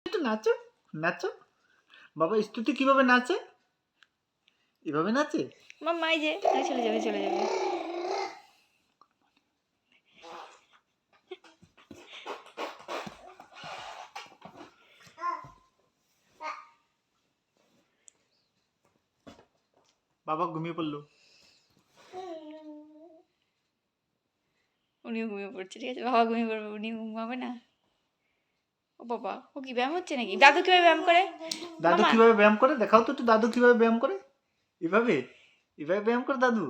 একটু নাচো নাচো। বাবা স্তুতি কিভাবে নাচে? এভাবে নাচে? মাম্মা এই যে চলে যাবে চলে যাবে। বাবা ঘুমিয়ে পড়লো। উনিও ঘুমিয়ে পড়ছে, ঠিক আছে? বাবা ঘুমিয়ে পড়বে, উনি ঘুমাবে না। ও বাবা, ও কি ব্যায়াম হচ্ছে নাকি? দাদু কিভাবে ব্যায়াম করে? দাদু মামা কিভাবে ব্যায়াম করে দেখাও তো একটু, দাদু কিভাবে ব্যায়াম করে? এভাবে এভাবে ব্যায়াম করে দাদু?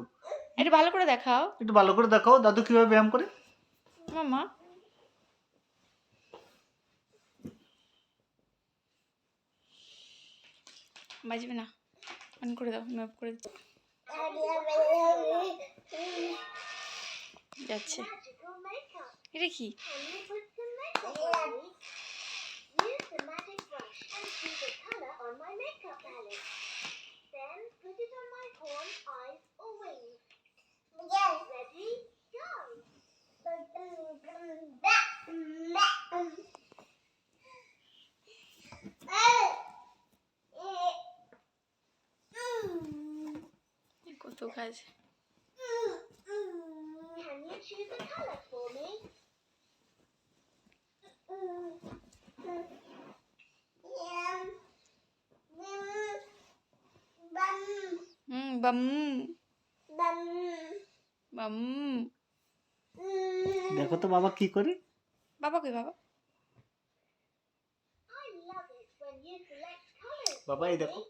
একটু ভালো করে দেখাও একটু ভালো করে দেখাও দাদু কিভাবে ব্যায়াম করে। মামা। বাজবে না, অন করে দাও, ম্যাপ করে দাও। যাচ্ছে। এটা কি? কত কাজ। বাম বাম। দেখো তো বাবা কি করে। বাবা কই বাবা? বাবা এই দেখো।